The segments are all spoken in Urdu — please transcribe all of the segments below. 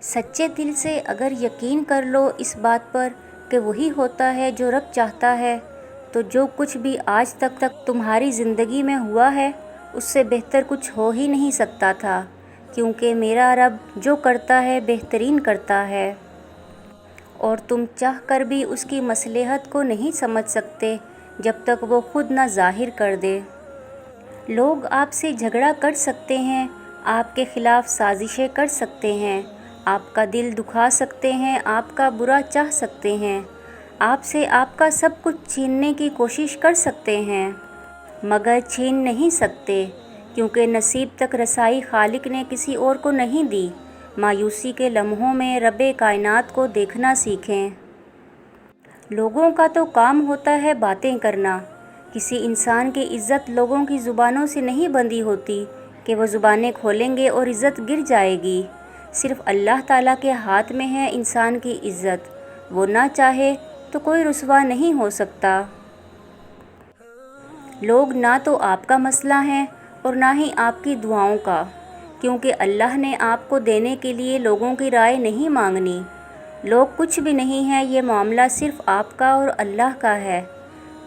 سچے دل سے اگر یقین کر لو اس بات پر کہ وہی ہوتا ہے جو رب چاہتا ہے، تو جو کچھ بھی آج تک تمہاری زندگی میں ہوا ہے اس سے بہتر کچھ ہو ہی نہیں سکتا تھا، کیونکہ میرا رب جو کرتا ہے بہترین کرتا ہے، اور تم چاہ کر بھی اس کی مصلحت کو نہیں سمجھ سکتے جب تک وہ خود نہ ظاہر کر دے۔ لوگ آپ سے جھگڑا کر سکتے ہیں، آپ کے خلاف سازشیں کر سکتے ہیں، آپ کا دل دکھا سکتے ہیں، آپ کا برا چاہ سکتے ہیں، آپ سے آپ کا سب کچھ چھیننے کی کوشش کر سکتے ہیں، مگر چھین نہیں سکتے، کیونکہ نصیب تک رسائی خالق نے کسی اور کو نہیں دی۔ مایوسی کے لمحوں میں رب کائنات کو دیکھنا سیکھیں۔ لوگوں کا تو کام ہوتا ہے باتیں کرنا۔ کسی انسان کی عزت لوگوں کی زبانوں سے نہیں بندھی ہوتی کہ وہ زبانیں کھولیں گے اور عزت گر جائے گی۔ صرف اللہ تعالیٰ کے ہاتھ میں ہے انسان کی عزت، وہ نہ چاہے تو کوئی رسوا نہیں ہو سکتا۔ لوگ نہ تو آپ کا مسئلہ ہیں اور نہ ہی آپ کی دعاؤں کا، کیونکہ اللہ نے آپ کو دینے کے لیے لوگوں کی رائے نہیں مانگنی۔ لوگ کچھ بھی نہیں ہیں، یہ معاملہ صرف آپ کا اور اللہ کا ہے۔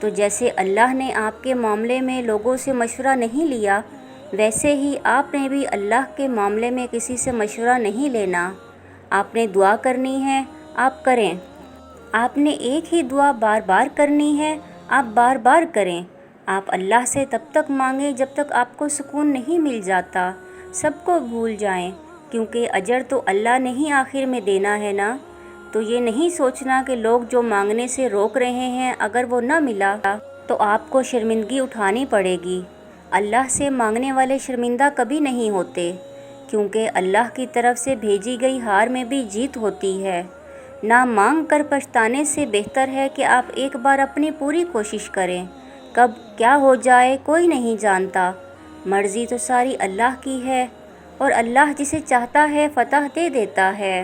تو جیسے اللہ نے آپ کے معاملے میں لوگوں سے مشورہ نہیں لیا، ویسے ہی آپ نے بھی اللہ کے معاملے میں کسی سے مشورہ نہیں لینا۔ آپ نے دعا کرنی ہے، آپ کریں۔ آپ نے ایک ہی دعا بار بار کرنی ہے، آپ بار بار کریں۔ آپ اللہ سے تب تک مانگیں جب تک آپ کو سکون نہیں مل جاتا۔ سب کو بھول جائیں، کیونکہ اجر تو اللہ نے ہی آخر میں دینا ہے نا۔ تو یہ نہیں سوچنا کہ لوگ جو مانگنے سے روک رہے ہیں اگر وہ نہ ملا تو آپ کو شرمندگی اٹھانی پڑے گی۔ اللہ سے مانگنے والے شرمندہ کبھی نہیں ہوتے، کیونکہ اللہ کی طرف سے بھیجی گئی ہار میں بھی جیت ہوتی ہے۔ نہ مانگ کر پچھتانے سے بہتر ہے کہ آپ ایک بار اپنی پوری کوشش کریں۔ کب کیا ہو جائے کوئی نہیں جانتا، مرضی تو ساری اللہ کی ہے، اور اللہ جسے چاہتا ہے فتح دے دیتا ہے۔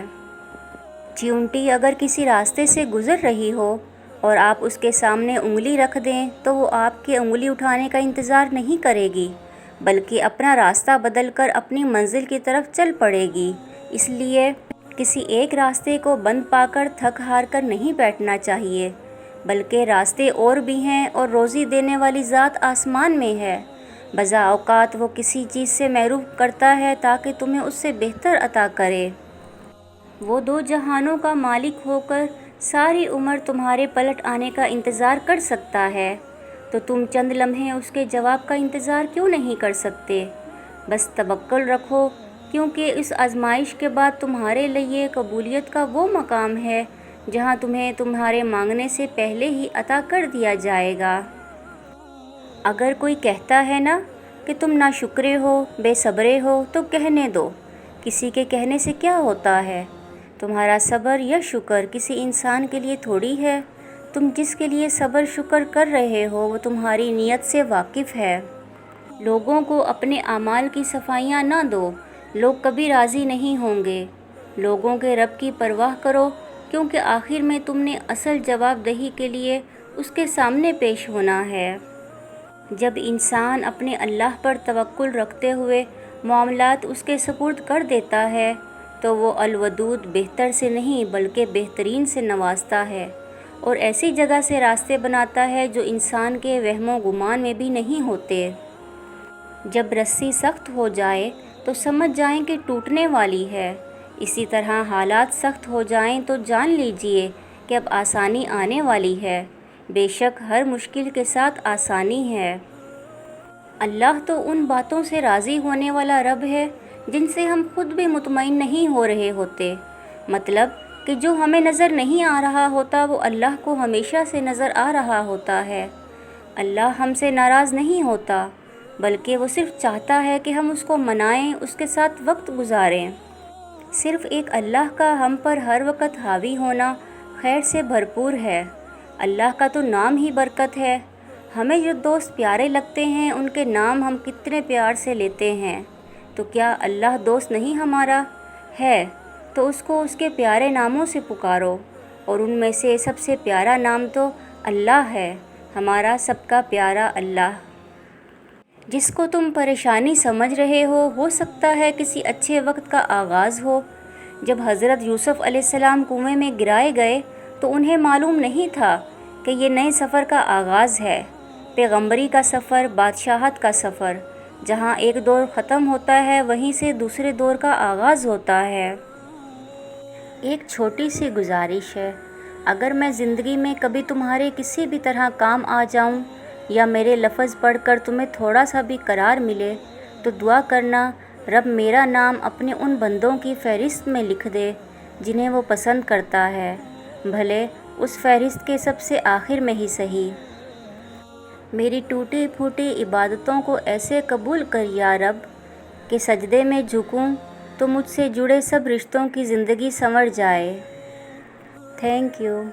چیونٹی اگر کسی راستے سے گزر رہی ہو اور آپ اس کے سامنے انگلی رکھ دیں تو وہ آپ کے انگلی اٹھانے کا انتظار نہیں کرے گی، بلکہ اپنا راستہ بدل کر اپنی منزل کی طرف چل پڑے گی۔ اس لیے کسی ایک راستے کو بند پا کر تھک ہار کر نہیں بیٹھنا چاہیے، بلکہ راستے اور بھی ہیں، اور روزی دینے والی ذات آسمان میں ہے۔ بذا اوقات وہ کسی چیز سے محروم کرتا ہے تاکہ تمہیں اس سے بہتر عطا کرے۔ وہ دو جہانوں کا مالک ہو کر ساری عمر تمہارے پلٹ آنے کا انتظار کر سکتا ہے، تو تم چند لمحے اس کے جواب کا انتظار کیوں نہیں کر سکتے؟ بس توکل رکھو، کیونکہ اس آزمائش کے بعد تمہارے لیے قبولیت کا وہ مقام ہے جہاں تمہیں تمہارے مانگنے سے پہلے ہی عطا کر دیا جائے گا۔ اگر کوئی کہتا ہے نا کہ تم ناشکرے ہو، بے صبرے ہو، تو کہنے دو، کسی کے کہنے سے کیا ہوتا ہے؟ تمہارا صبر یا شکر کسی انسان کے لیے تھوڑی ہے۔ تم جس کے لیے صبر شکر کر رہے ہو وہ تمہاری نیت سے واقف ہے۔ لوگوں کو اپنے اعمال کی صفائیاں نہ دو، لوگ کبھی راضی نہیں ہوں گے۔ لوگوں کے رب کی پرواہ کرو، کیونکہ آخر میں تم نے اصل جواب دہی کے لیے اس کے سامنے پیش ہونا ہے۔ جب انسان اپنے اللہ پر توکل رکھتے ہوئے معاملات اس کے سپرد کر دیتا ہے تو وہ الودود بہتر سے نہیں بلکہ بہترین سے نوازتا ہے، اور ایسی جگہ سے راستے بناتا ہے جو انسان کے وہم و گمان میں بھی نہیں ہوتے۔ جب رسی سخت ہو جائے تو سمجھ جائیں کہ ٹوٹنے والی ہے، اسی طرح حالات سخت ہو جائیں تو جان لیجئے کہ اب آسانی آنے والی ہے۔ بے شک ہر مشکل کے ساتھ آسانی ہے۔ اللہ تو ان باتوں سے راضی ہونے والا رب ہے جن سے ہم خود بھی مطمئن نہیں ہو رہے ہوتے، مطلب کہ جو ہمیں نظر نہیں آ رہا ہوتا وہ اللہ کو ہمیشہ سے نظر آ رہا ہوتا ہے۔ اللہ ہم سے ناراض نہیں ہوتا، بلکہ وہ صرف چاہتا ہے کہ ہم اس کو منائیں، اس کے ساتھ وقت گزاریں۔ صرف ایک اللہ کا ہم پر ہر وقت حاوی ہونا خیر سے بھرپور ہے۔ اللہ کا تو نام ہی برکت ہے۔ ہمیں جو دوست پیارے لگتے ہیں ان کے نام ہم کتنے پیار سے لیتے ہیں، تو کیا اللہ دوست نہیں ہمارا ہے؟ تو اس کو اس کے پیارے ناموں سے پکارو، اور ان میں سے سب سے پیارا نام تو اللہ ہے، ہمارا سب کا پیارا اللہ۔ جس کو تم پریشانی سمجھ رہے ہو سکتا ہے کسی اچھے وقت کا آغاز ہو، جب حضرت یوسف علیہ السلام کنویں میں گرائے گئے تو انہیں معلوم نہیں تھا کہ یہ نئے سفر کا آغاز ہے، پیغمبری کا سفر، بادشاہت کا سفر۔ جہاں ایک دور ختم ہوتا ہے وہیں سے دوسرے دور کا آغاز ہوتا ہے۔ ایک چھوٹی سی گزارش ہے، اگر میں زندگی میں کبھی تمہارے کسی بھی طرح کام آ جاؤں یا میرے لفظ پڑھ کر تمہیں تھوڑا سا بھی قرار ملے تو دعا کرنا رب میرا نام اپنے ان بندوں کی فہرست میں لکھ دے جنہیں وہ پسند کرتا ہے، بھلے اس فہرست کے سب سے آخر میں ہی صحیح۔ میری ٹوٹی پھوٹی عبادتوں کو ایسے قبول کر یا رب کہ سجدے میں جھکوں تو مجھ سے جڑے سب رشتوں کی زندگی سنور جائے۔ Thank you.